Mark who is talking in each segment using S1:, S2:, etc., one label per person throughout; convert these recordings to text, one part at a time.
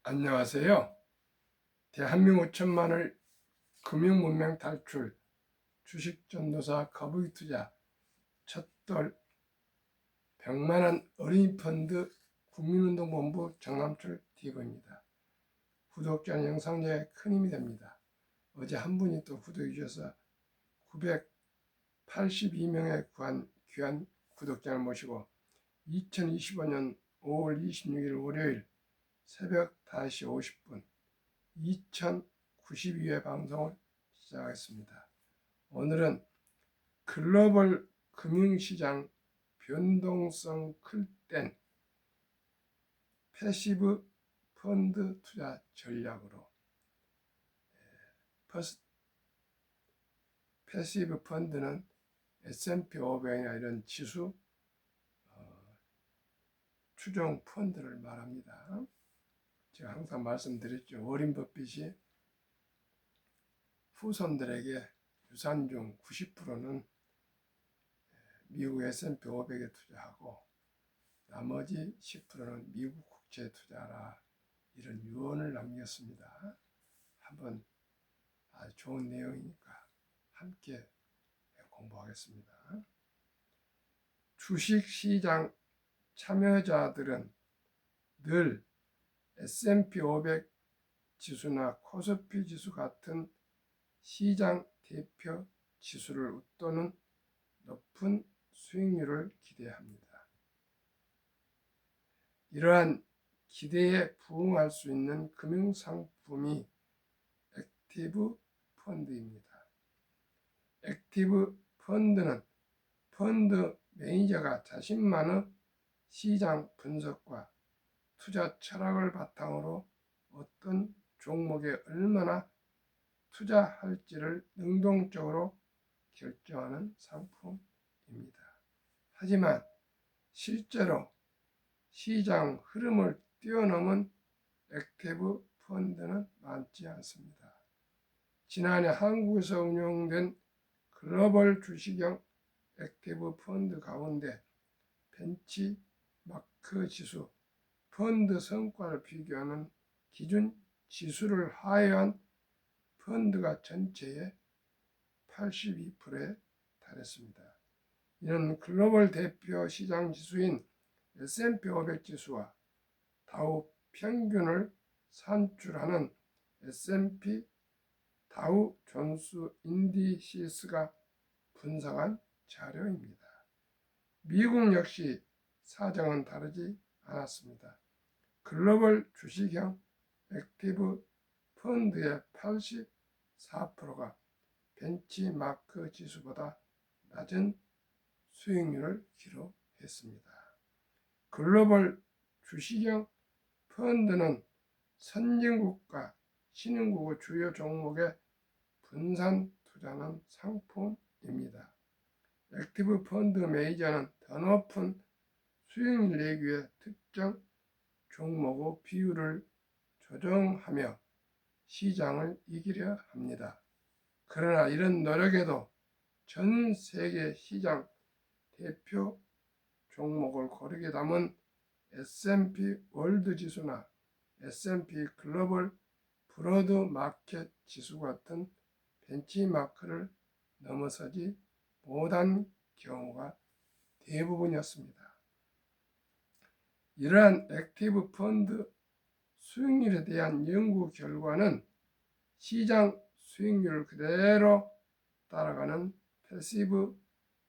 S1: 안녕하세요. 대한민국 천만을 금융문명 탈출, 주식전도사 거북이투자, 첫돌 100만원 어린이펀드 국민운동본부 정남출 TV입니다. 구독자 영상에 큰 힘이 됩니다. 어제 한 분이 또 구독해 주셔서 982명의 귀한 구독자를 모시고 2025년 5월 26일 월요일 새벽 5시 50분 2092회 방송을 시작하겠습니다. 오늘은 글로벌 금융시장 변동성 클 땐 패시브 펀드 투자 전략으로 패시브 펀드는 S&P 500이나 이런 지수 추종 펀드를 말합니다. 제가 항상 말씀드렸죠. 워린 버핏이 후손들에게 유산 중 90%는 미국 S&P 500에 투자하고 나머지 10%는 미국 국채에 투자하라, 이런 유언을 남겼습니다. 한번 아주 좋은 내용이니까 함께 공부하겠습니다. 주식시장 참여자들은 늘 S&P 500 지수나 코스피 지수 같은 시장 대표 지수를 웃도는 높은 수익률을 기대합니다. 이러한 기대에 부응할 수 있는 금융상품이 액티브 펀드입니다. 액티브 펀드는 펀드 매니저가 자신만의 시장 분석과 투자 철학을 바탕으로 어떤 종목에 얼마나 투자할지를 능동적으로 결정하는 상품입니다. 하지만 실제로 시장 흐름을 뛰어넘은 액티브 펀드는 많지 않습니다. 지난해 한국에서 운영된 글로벌 주식형 액티브 펀드 가운데 벤치마크 지수, 펀드 성과를 비교하는 기준 지수를 하회한 펀드가 전체의 82%에 달했습니다. 이는 글로벌 대표 시장 지수인 S&P 500 지수와 다우 평균을 산출하는 S&P 다우 존스 인디시스가 분석한 자료입니다. 미국 역시 사정은 다르지 않았습니다. 글로벌 주식형 액티브 펀드의 84%가 벤치마크 지수보다 낮은 수익률을 기록했습니다. 글로벌 주식형 펀드는 선진국과 신흥국의 주요 종목에 분산 투자하는 상품입니다. 액티브 펀드 매니저는 더 높은 수익을 내기 위해 특정 종목의 비율을 조정하며 시장을 이기려 합니다. 그러나 이런 노력에도 전 세계 시장 대표 종목을 고르게 담은 S&P 월드 지수나 S&P 글로벌 브로드 마켓 지수 같은 벤치마크를 넘어서지 못한 경우가 대부분이었습니다. 이러한 액티브 펀드 수익률에 대한 연구 결과는 시장 수익률을 그대로 따라가는 패시브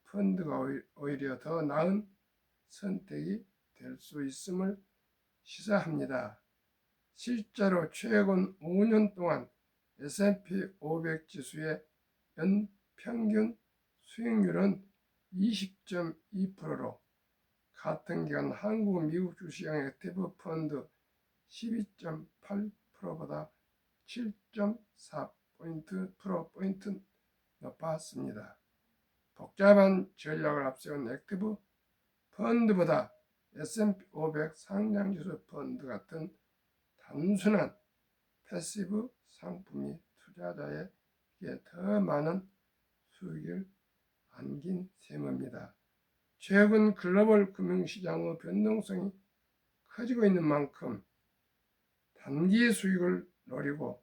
S1: 펀드가 오히려 더 나은 선택이 될 수 있음을 시사합니다. 실제로 최근 5년 동안 S&P 500 지수의 연평균 수익률은 20.2%로 같은 기간 한국, 미국 주식형 액티브 펀드 12.8%보다 7.4% 높았습니다. 복잡한 전략을 앞세운 액티브 펀드보다 S&P 500 상장지수 펀드 같은 단순한 패시브 상품이 투자자에게 더 많은 수익을 안긴 셈입니다. 최근 글로벌 금융시장의 변동성이 커지고 있는 만큼 단기 수익을 노리고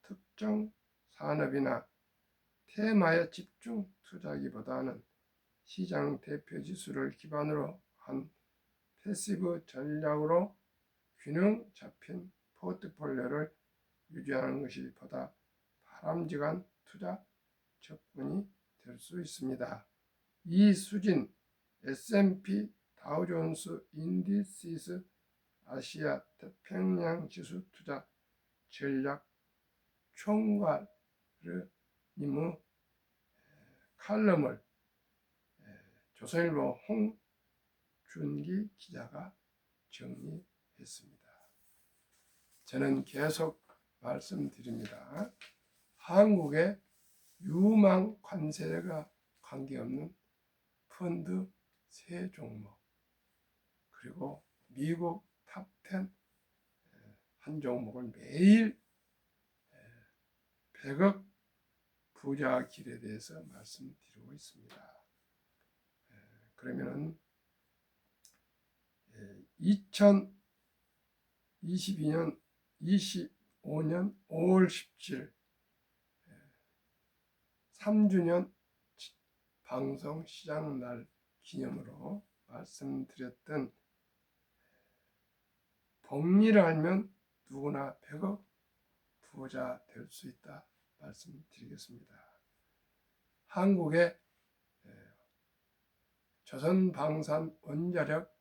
S1: 특정 산업이나 테마에 집중 투자하기보다는 시장 대표 지수를 기반으로 한 패시브 전략으로 균형 잡힌 포트폴리오를 유지하는 것이 보다 바람직한 투자 접근이 될 수 있습니다. 이 수진 S&P 다우존스 인디시스 아시아 태평양 지수 투자 전략 총괄 님의 칼럼을 조선일보 홍준기 기자가 정리했습니다. 저는 계속 말씀드립니다. 한국의 유망 관세가 관계없는 펀드 3종목, 그리고 미국 탑10 한 종목을 매일 100억 부자 길에 대해서 말씀드리고 있습니다. 그러면은 2022년 25년 5월 17일 3주년 방송 시작 날 기념으로 말씀드렸던 복리를 알면 누구나 100억 부자 될 수 있다 말씀드리겠습니다. 한국의 조선방산 원자력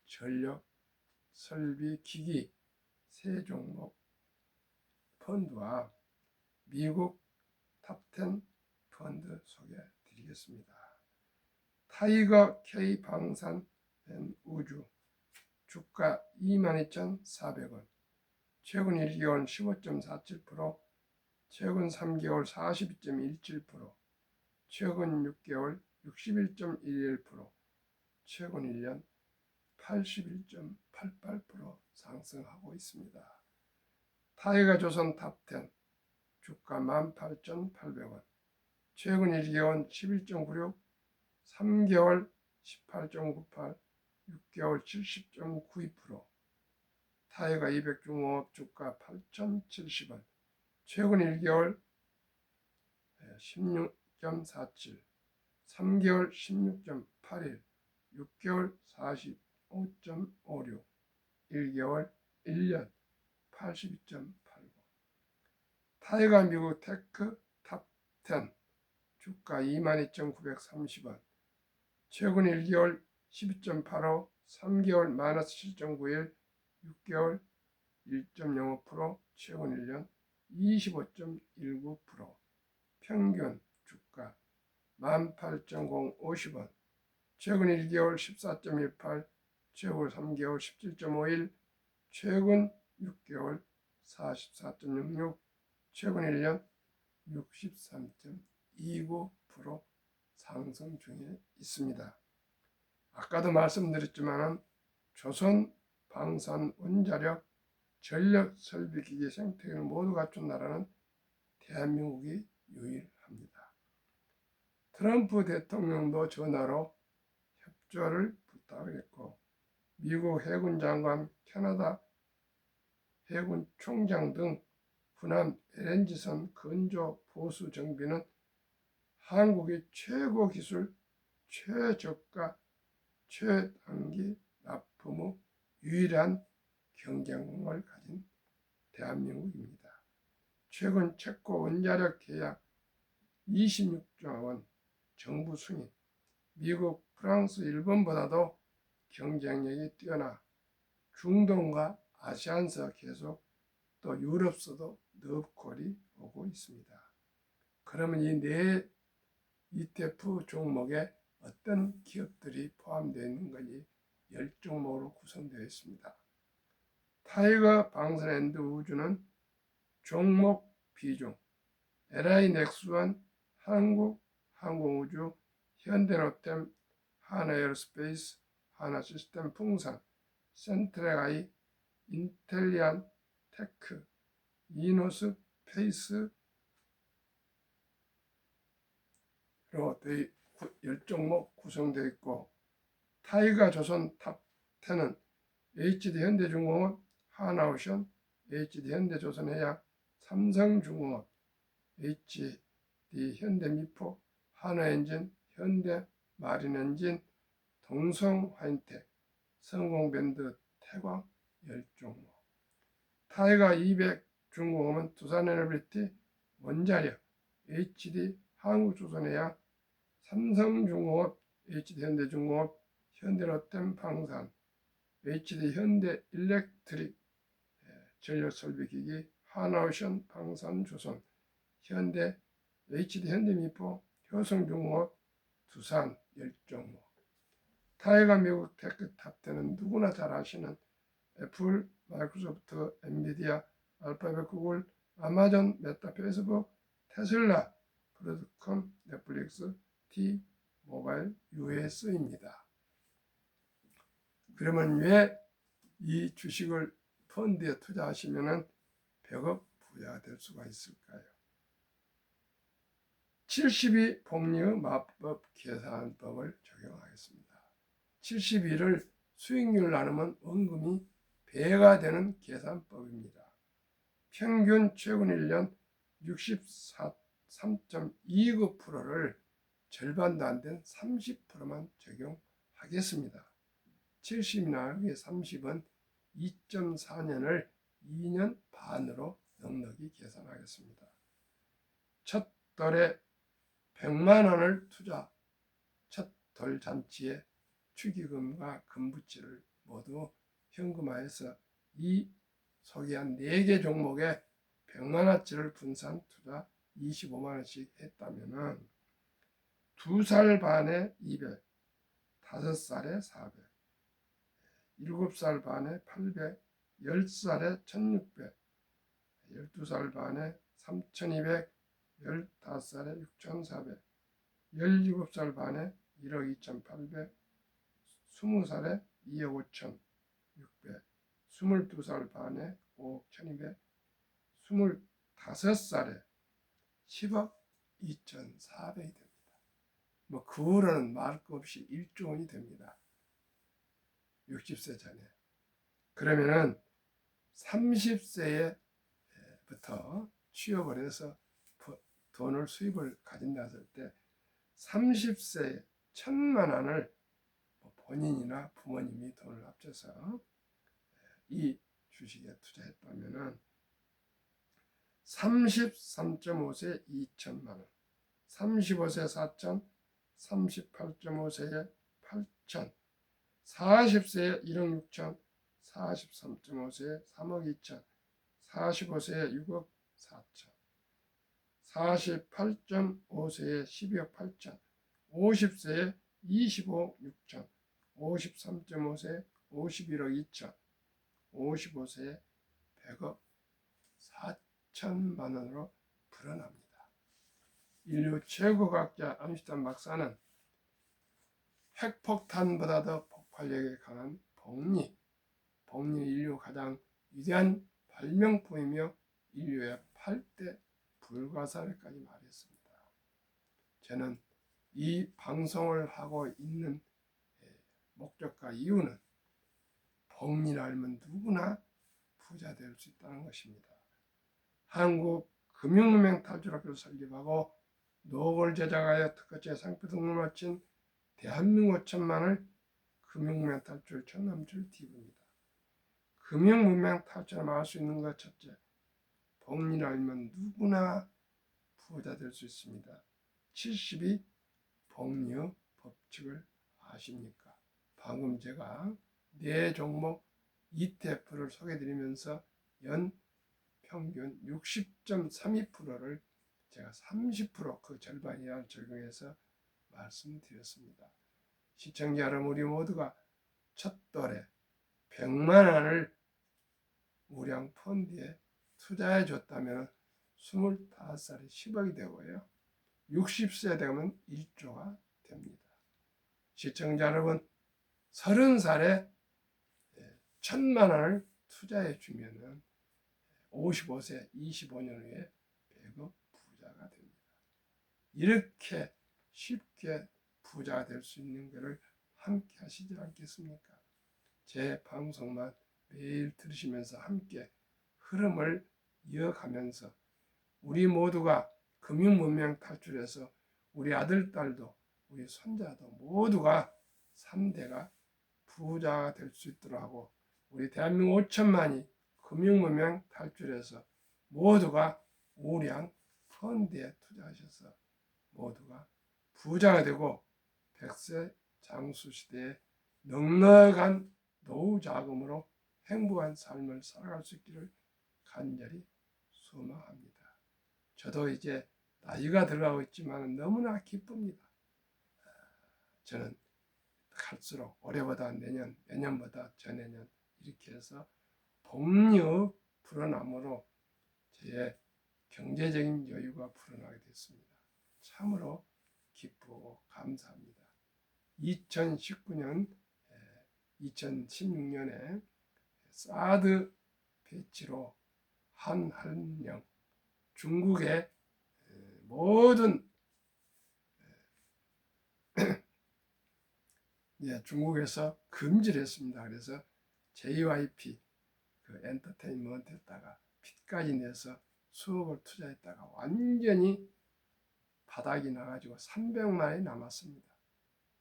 S1: 전력 설비 기기 3종목 펀드와 미국 탑10 펀드 소개해 드리겠습니다. 타이거 K 방산 앤 우주 주가 22,400원, 최근 1개월 15.47%, 최근 3개월 42.17%, 최근 6개월 61.11%, 최근 1년 81.88% 상승하고 있습니다. 타이거 조선 탑10 주가 18,800원, 최근 1개월 11.96, 3개월 18.98, 6개월 70.92%, 타이거 200 중공업 주가 8,070원, 최근 1개월 16.47, 3개월 16.81, 6개월 45.56, 1개월 1년 82.89. 타이거 미국 테크 탑10 주가 22,930원, 최근 1개월 12.85, 3개월 마이너스 7.91, 6개월 1.05%, 최근 1년 25.19%, 평균 주가 18,050원, 최근 1개월 14.18, 최근 3개월 17.51, 최근 6개월 44.66, 최근 1년 63.29% 상승 중에 있습니다. 아까도 말씀드렸지만 조선 방산 원자력 전력 설비 기계 생태계를 모두 갖춘 나라는 대한민국이 유일합니다. 트럼프 대통령도 전화로 협조를 부탁했고, 미국 해군 장관, 캐나다 해군 총장 등 군함 LNG선 건조 보수 정비는 한국의 최고 기술, 최저가, 최단기 납품 유일한 경쟁력을 가진 대한민국입니다. 최근 체코 원자력 계약 26조 원 정부 승인, 미국, 프랑스, 일본보다도 경쟁력이 뛰어나 중동과 아시안서 계속 또 유럽서도 넙콜이 오고 있습니다. 그러면 이 네 ETF 종목에 어떤 기업들이 포함되어 있는 것이 10종목으로 구성되어 있습니다. 타이거 방산 앤드 우주는 종목 비중 LI 넥스원, 한국 항공우주, 현대로템, 하나에어스페이스, 하나시스템 풍산, 센트랙아이, 인텔리안 테크, 이노스 페이스로 10종목 구성되어 있고, 타이거 조선 탑10은 HD 현대중공업, 하나오션, HD 현대조선해양, 삼성중공업, HD 현대미포, 한화엔진, 현대마린엔진, 동성화인텍, 성공밴드, 태광, 열종목. 타이가 200 중공업은 두산에너비티, 원자력, HD 한국조선해양, 삼성중공업, HD 현대중공업, 현대로템방산, HD 현대일렉트릭 전력설비기기, 하나오션 방산조선, 현대 HD 현대미포, 효성중공업, 두산 열종목. 타이가 미국 테크 탑10은 누구나 잘 아시는 애플, 마이크로소프트, 엔비디아, 알파벳, 구글, 아마존, 메타, 페이스북, 테슬라, 브로드컴, 넷플릭스, T-모바일, US입니다. 그러면 왜 이 주식을 펀드에 투자하시면 100억 부자가 될 수가 있을까요? 72 복리의 마법 계산법을 적용하겠습니다. 72를 수익률 나누면 원금이 배가 되는 계산법입니다. 평균 최근 1년 63.29%를 절반도 안 된 30%만 적용하겠습니다. 70이 나누기 30은 2.4년을 2년 반으로 넉넉히 계산하겠습니다. 첫 덜에 100만 원을 투자, 첫 덜 잔치에 축의금과 금부치를 모두 현금화해서 이 소개한 4개 종목에 100만 원치를 분산 투자 25만 원씩 했다면 2살 반에 200, 5살에 400, 7살 반에 800, 10살에 1600, 12살 반에 3200, 15살에 6400, 17살 반에 1억 2800, 20살에 2억 5600, 22살 반에 5억 1200, 25살에 10억 2400이 됩니다. 그 후로는 말 것 없이 1조 원이 됩니다. 60세 전에. 그러면은 30세부터 취업을 해서 돈을 수입을 가진다 했을 때 30세에 1000만 원을 본인이나 부모님이 돈을 합쳐서 이 주식에 투자했다면은 33.5세에 2천만 원, 35세 4천, 38.5세에 8천, 40세에 1억 6천, 43.5세에 3억 2천, 45세에 6억 4천, 48.5세에 12억 8천, 50세에 25억 6천, 53.5세에 51억 2천, 55세에 100억 4천만 원으로 불어납니다. 인류 최고 과학자 아인슈타인 박사는 핵폭탄보다 더 폭발력이 강한 복리는 인류 가장 위대한 발명품이며 인류의 8대 불가사리까지 말했습니다. 저는 이 방송을 하고 있는 목적과 이유는 복리를 알면 누구나 부자 될 수 있다는 것입니다. 한국 금융문명 탈출학교를 설립하고 노벨 제작하여 특허제 상표 등록을 마친 대한민국 천만을 금융문명 탈출 전남출 TV입니다. 금융문명 탈출을 막을 수 있는 것 첫째, 복리를 알면 누구나 부자 될 수 있습니다. 72 복리의 법칙을 아십니까? 방금 제가 4종목 ETF를 소개해드리면서 연 평균 60.32%를 제가 30% 그 절반 이하를 적용해서 말씀드렸습니다. 시청자 여러분, 우리 모두가 첫 돌에 100만 원을 우량 펀드에 투자해 줬다면 25살에 10억이 되고요. 60세 되면 1조가 됩니다. 시청자 여러분, 30살에 1000만 원을 투자해 주면은 55세 25년 후에 100억 부자가 됩니다. 이렇게 쉽게 부자가 될 수 있는 것을 함께 하시지 않겠습니까? 제 방송만 매일 들으시면서 함께 흐름을 이어가면서 우리 모두가 금융문명 탈출해서 우리 아들, 딸도 우리 손자도 모두가 3대가 부자가 될 수 있도록 하고 우리 대한민국 5천만이 금융문명 탈출해서 모두가 우량 펀드에 투자하셔서 모두가 부자가 되고 100세 장수 시대에 넉넉한 노후 자금으로 행복한 삶을 살아갈 수 있기를 간절히 소망합니다. 저도 이제 나이가 들어가고 있지만 너무나 기쁩니다. 저는 갈수록 올해보다 내년, 내년보다 전해년 이렇게 해서 복리의 불어남으로 제 경제적인 여유가 불어나게 됐습니다. 참으로 기쁘고 감사합니다. 2019년, 2016년에 사드 배치로 한한령 중국의 모든 중국에서 금지를 했습니다. 그래서 JYP 그 엔터테인먼트에다가 빚까지 내서 수억을 투자했다가 완전히 바닥이 나가지고 300만 원이 남았습니다.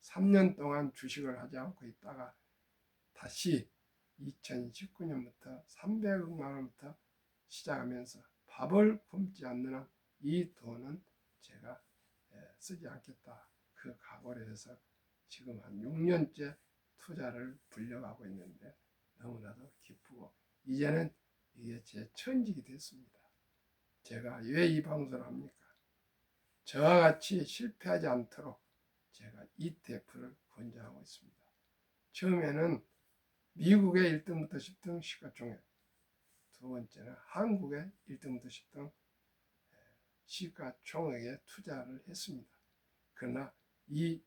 S1: 3년 동안 주식을 하지 않고 있다가 다시 2019년부터 300만 원부터 시작하면서 밥을 굶지 않는 한 이 돈은 제가 쓰지 않겠다. 그 각오를 해서 지금 한 6년째 투자를 불려가고 있는데 너무나도 기쁘고 이제는 이게 제 천직이 됐습니다. 제가 왜 이 방송을 합니까? 저와 같이 실패하지 않도록 제가 ETF를 권장하고 있습니다. 처음에는 미국의 1등부터 10등 시가총액, 두 번째는 한국의 1등부터 10등 시가총액에 투자를 했습니다. 그러나 이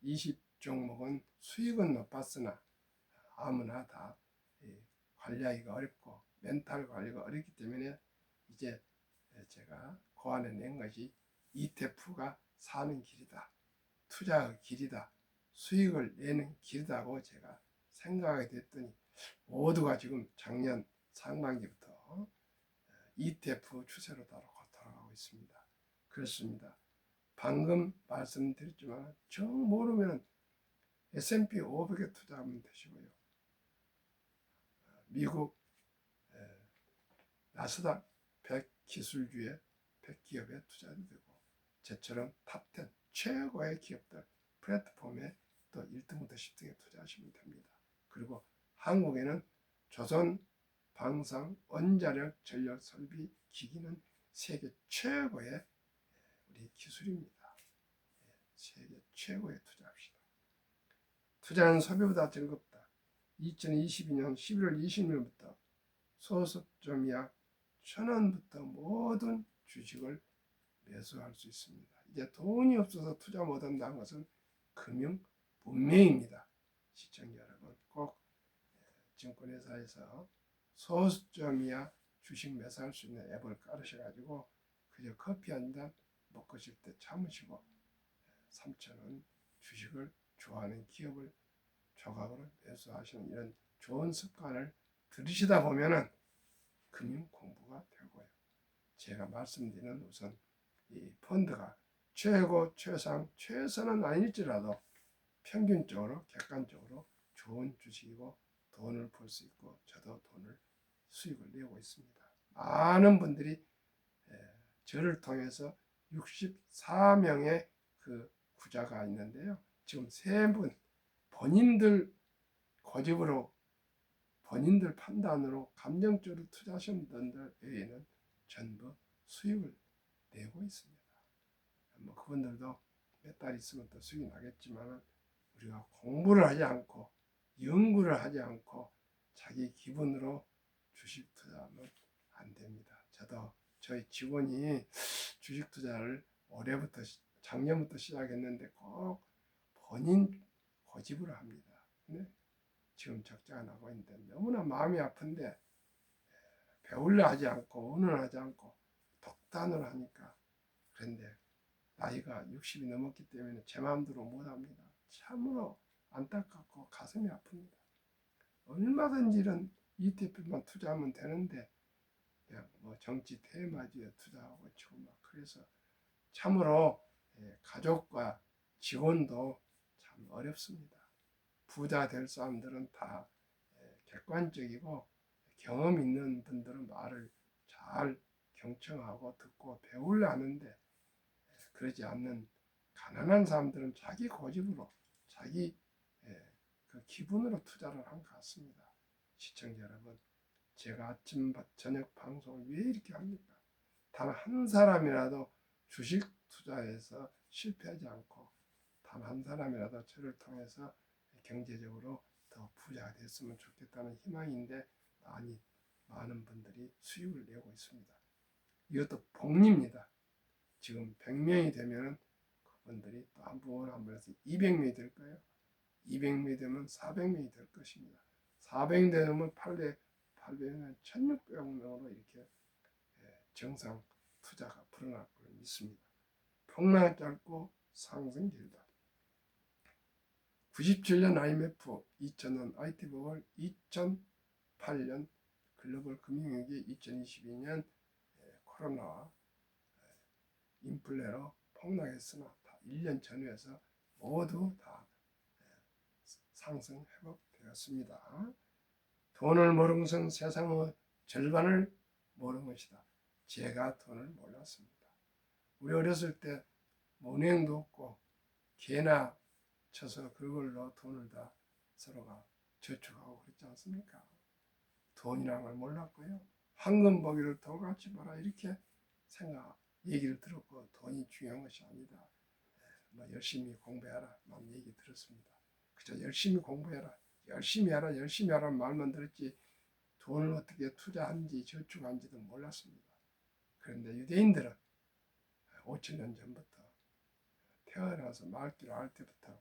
S1: 20종목은 수익은 높았으나 아무나 다 관리하기가 어렵고 멘탈 관리가 어렵기 때문에 이제 제가 고안해낸 것이 ETF가 사는 길이다. 투자의 길이다. 수익을 내는 길이라고 제가 생각하게 됐더니 모두가 지금 작년 상반기부터 ETF 추세로 돌아가고 있습니다. 그렇습니다. 방금 말씀드렸지만 정 모르면 S&P 500에 투자하면 되시고요. 미국 나스닥 100 기술주의 100기업에 투자도 되고 저처럼 탑10 최고의 기업들 플랫폼에 또 1등부터 10등에 투자하시면 됩니다. 그리고 한국에는 조선 방산 원자력 전력 설비 기기는 세계 최고의 우리 기술입니다. 세계 최고의 투자합시다. 투자는 소비보다 즐겁다. 2022년 11월 20일부터 소수점 약 1,000원부터 모든 주식을 매수할 수 있습니다. 이제 돈이 없어서 투자 못한다는 것은 금융 문명입니다. 시청자 여러분 꼭 증권회사에서 소수점 이하 주식 매수할 수 있는 앱을 깔으셔가지고 그저 커피 한 잔 먹고 싶을 때 참으시고 3,000원 주식을 좋아하는 기업을 조각으로 매수하시는 이런 좋은 습관을 들으시다 보면은 금융 공부가 되고요. 제가 말씀드리는 우선 이 펀드가 최고, 최상, 최선은 아닐지라도 평균적으로 객관적으로 좋은 주식이고 돈을 벌 수 있고 저도 돈을 수익을 내고 있습니다. 많은 분들이 저를 통해서 64명의 그 구자가 있는데요. 지금 3분 본인들 고집으로 본인들 판단으로 감정적으로 투자하신 분들 외에는 전부 수익을 내고 있습니다. 뭐 그분들도 몇 달 있으면 또 수익이 나겠지만 우리가 공부를 하지 않고 연구를 하지 않고 자기 기분으로 주식 투자하면 안 됩니다. 저도 저희 직원이 주식 투자를 올해부터 작년부터 시작했는데 꼭 본인 고집으로 합니다. 근데 지금 적자가 나고 있는데 너무나 마음이 아픈데 배우려 하지 않고 의논하지 않고 독단으로 하니까 그런데 나이가 60이 넘었기 때문에 제 마음대로 못합니다. 참으로 안타깝고 가슴이 아픕니다. 얼마든지 이런 ETF만 투자하면 되는데 그냥 뭐 정치 테마주에 투자하고 치고 막 그래서 참으로 가족과 직원도 참 어렵습니다. 부자 될 사람들은 다 객관적이고 경험 있는 분들은 말을 잘 경청하고 듣고 배우려 하는데 그러지 않는 가난한 사람들은 자기 고집으로 자기 그 기분으로 투자를 한 것 같습니다. 시청자 여러분, 제가 아침 저녁 방송을 왜 이렇게 합니까? 단 한 사람이라도 주식 투자에서 실패하지 않고 단 한 사람이라도 저를 통해서 경제적으로 더 부자가 됐으면 좋겠다는 희망인데 많은 분들이 수익을 내고 있습니다. 이것도 복리입니다. 지금 100명이 되면 그분들이 또 한 번 해서 200명이 될 거예요. 200명이 되면 400명이 될 것입니다. 400명이 되면 800명, 1600명으로 이렇게 정상 투자가 불어날 걸 믿습니다. 폭락 짧고 상승 길다. 97년 IMF, 2000년 IT버블, 2008년 글로벌 금융위기, 2022년 코로나와 인플레로 폭락했으나 다 1년 전후에서 모두 다 상승 회복되었습니다. 돈을 모르는 것은 세상의 절반을 모르는 것이다. 제가 돈을 몰랐습니다. 우리 어렸을 때 은행도 없고 개나 쳐서 그걸로 돈을 다 서로가 저축하고 그랬지 않습니까? 돈이라는 걸 몰랐고요. 황금 보기를 돌같이 봐라 이렇게 얘기를 들었고 돈이 중요한 것이 아니다. 뭐 열심히 공부해라 만 얘기 들었습니다. 그저 열심히 공부해라, 열심히 해라, 열심히 하라는 말만 들었지 돈을 어떻게 투자하는지 저축하는지도 몰랐습니다. 그런데 유대인들은 5,000년 전부터 태어나서 말귀를 알 때부터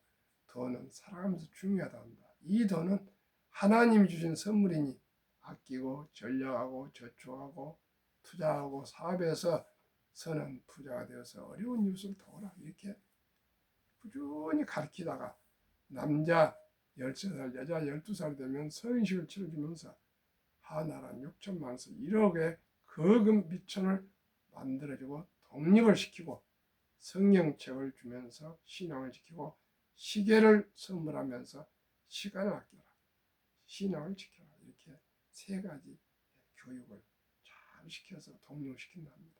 S1: 돈은 살아가면서 중요하다 한다. 이 돈은 하나님이 주신 선물이니 아끼고 전략하고 저축하고 투자하고 사업에서 선한 부자가 되어서 어려운 이웃을 도우라 이렇게 꾸준히 가르치다가 남자 13살 여자 12살 되면 서인식을 치러주면서 하나라 6천만에서 1억의 거금 미천을 만들어주고 독립을 시키고 성경책을 주면서 신앙을 지키고 시계를 선물하면서 시간을 아껴라. 신앙을 지켜라. 이렇게 세 가지 교육을 잘 시켜서 독립시킨다 합니다.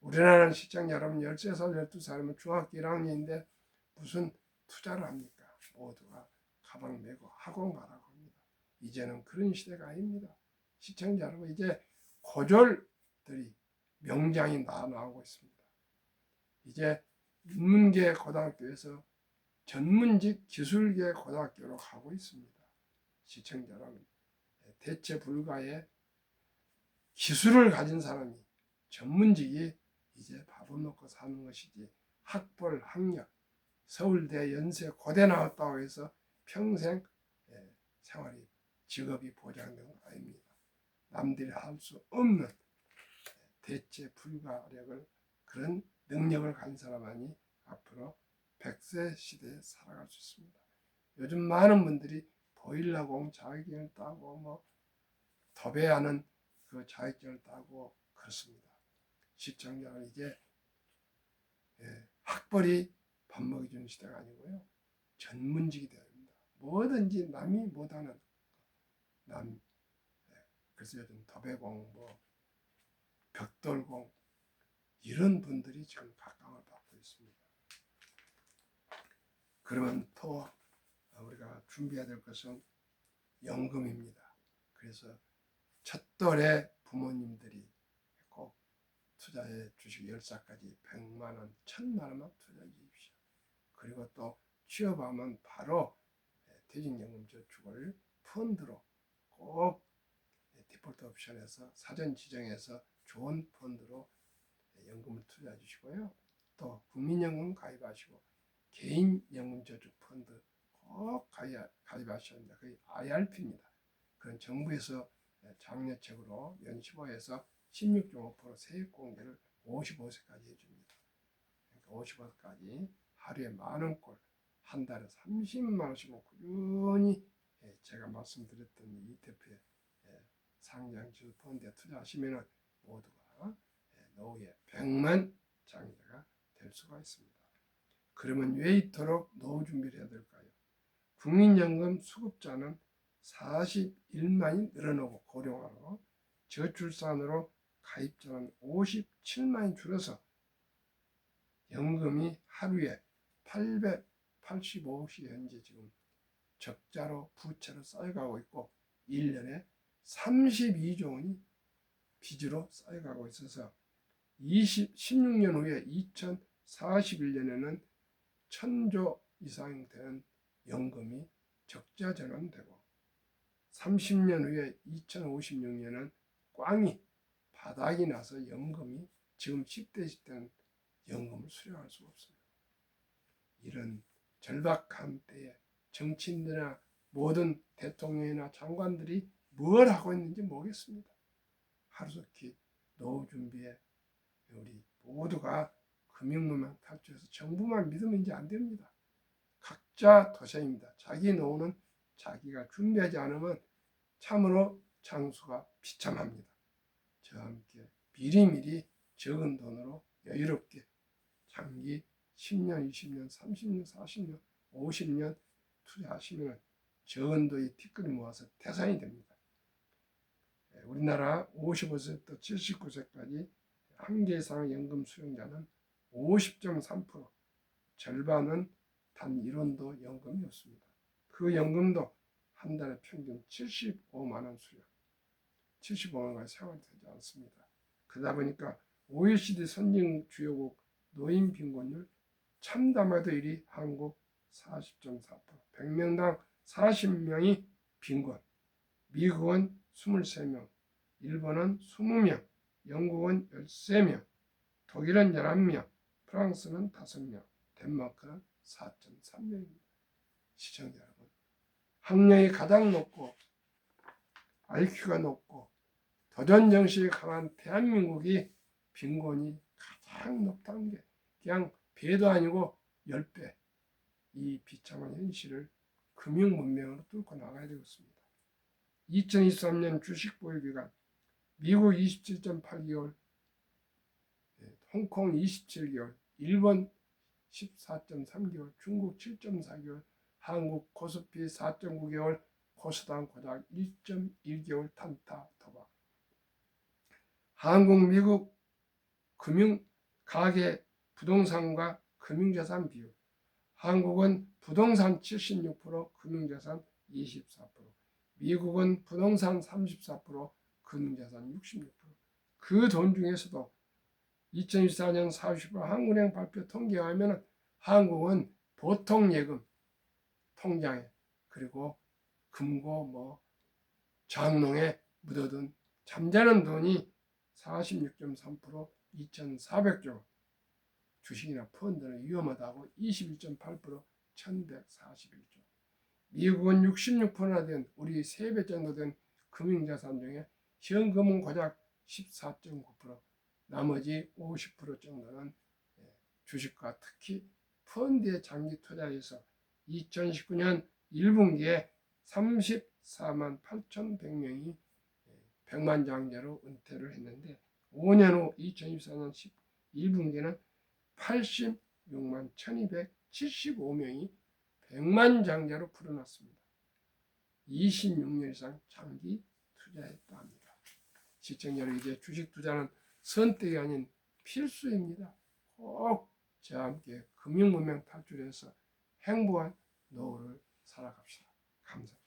S1: 우리나라는 시청자 여러분 13살, 12살이면 중학교 1학년인데 무슨 투자를 합니까? 모두가 가방 메고 학원 가라고 합니다. 이제는 그런 시대가 아닙니다. 시청자 여러분 이제 고졸들이 명장이 나오고 있습니다. 이제 인문계 고등학교에서 전문직 기술계 고등학교로 가고 있습니다. 시청자 여러분 대체 불가의 기술을 가진 사람이 전문직이 이제 밥을 먹고 사는 것이지 학벌, 학력, 서울대, 연세, 고대 나왔다고 해서 평생 생활이 직업이 보장되는 건 아닙니다. 남들이 할 수 없는 대체 불가력을 그런 능력을 가진 사람만이 앞으로 100세 시대에 살아갈 수 있습니다. 요즘 많은 분들이 보일러공 자격증을 따고 뭐 도배하는 그 자격증을 따고 그렇습니다. 시청자는 이제 학벌이 밥 먹여주는 시대가 아니고요. 전문직이 되어야 됩니다. 뭐든지 남이 못하는 그래서 요즘 도배공, 뭐 벽돌공 이런 분들이 지금 각광을 받고 있습니다. 그러면 또 우리가 준비해야 될 것은 연금입니다. 그래서 첫돌의 부모님들이 꼭 투자해 주식 10살까지 100만 원, 1000만 원만 투자해 주십시오. 그리고 또 취업하면 바로 퇴직연금 저축을 펀드로 꼭 디폴트 옵션에서 사전 지정해서 좋은 펀드로 연금을 투자해 주시고요. 또 국민연금 가입하시고 개인연금저축 펀드 꼭 가입하셔야 합니다. 그게 IRP입니다. 그건 정부에서 장려책으로 연 15에서 16.5% 세액 공개를 55세까지 해줍니다. 그러니까 55세까지 하루에 10,000꼴, 한 달에 30만 원씩은 꾸준히 제가 말씀드렸던 이 ETF에 상장지수 펀드에 투자하시면 모두가 노후의 백만 장자가 될 수가 있습니다. 그러면 왜 이토록 노후 준비를 해야 될까요? 국민연금 수급자는 41만이 늘어나고 고령화로 저출산으로 가입자는 57만이 줄어서 연금이 하루에 885억씩 현재 지금 적자로 부채로 쌓여가고 있고 1년에 32조 원이 빚으로 쌓여가고 있어서 16년 후에 2041년에는 1000조 이상 되는 연금이 적자 전환되고 30년 후에 2056년은 꽝이 바닥이 나서 연금이 지금 10대 20대는 연금을 수령할 수가 없어요. 이런 절박한 때에 정치인들이나 모든 대통령이나 장관들이 뭘 하고 있는지 모르겠습니다. 하루속히 노후 준비에 우리 모두가 금융문명 탈출해서 정부만 믿으면 이제 안 됩니다. 각자 도생입니다. 자기 노후는 자기가 준비하지 않으면 참으로 장수가 비참합니다. 저와 함께 미리미리 적은 돈으로 여유롭게 장기 10년, 20년, 30년, 40년, 50년 투자하시면 적은 돈이 티끌 모아서 태산이 됩니다. 우리나라 55세부터 79세까지 한 개 이상 연금 수령자는 50.3%, 절반은 단 1원도 연금이 없습니다. 그 연금도 한 달에 평균 75만 원 수령, 75만 원까지 생활이 되지 않습니다. 그러다 보니까 OECD 선진 주요국 노인 빈곤율 참담하도 1위 한국 40.4%, 100명당 40명이 빈곤, 미국은 23명, 일본은 20명, 영국은 13명, 독일은 11명, 프랑스는 5명, 덴마크는 4.3명입니다. 시청자 여러분, 학력이 가장 높고 IQ가 높고 도전정신이 강한 대한민국이 빈곤이 가장 높다는 게 그냥 배도 아니고 10배, 이 비참한 현실을 금융문명으로 뚫고 나가야 되겠습니다. 2023년 주식 보유기간 미국 27.8개월, 홍콩 27개월, 일본 14.3개월, 중국 7.4개월, 한국 코스피 4.9개월, 코스닥 고작 1.1개월 탄타 도박. 한국, 미국 금융 가계 부동산과 금융자산 비율. 한국은 부동산 76%, 금융자산 24%, 미국은 부동산 34%, 금융자산 66%. 그 돈 중에서도 2024년 4월 10일 한국은행 발표 통계에 하면 한국은 보통 예금 통장에 그리고 금고 장롱에 묻어둔 잠자는 돈이 46.3%, 2,400조, 주식이나 펀드는 위험하다고 21.8%, 1,141조. 미국은 66%나 된 우리 3배 정도 된 금융자산 중에 현금은 고작 14.9%, 나머지 50% 정도는 주식과 특히 펀드에 장기 투자해서 2019년 1분기에 34만 8,100명이 백만장자로 은퇴를 했는데 5년 후 2024년 1분기에는 86만 1275명이 백만장자로 불어났습니다. 26년 이상 장기 투자했다 합니다. 시청자 여러분, 이제 주식 투자는 선택이 아닌 필수입니다. 꼭 저와 함께 금융문명 탈출해서 행복한 노후를 살아갑시다. 감사합니다.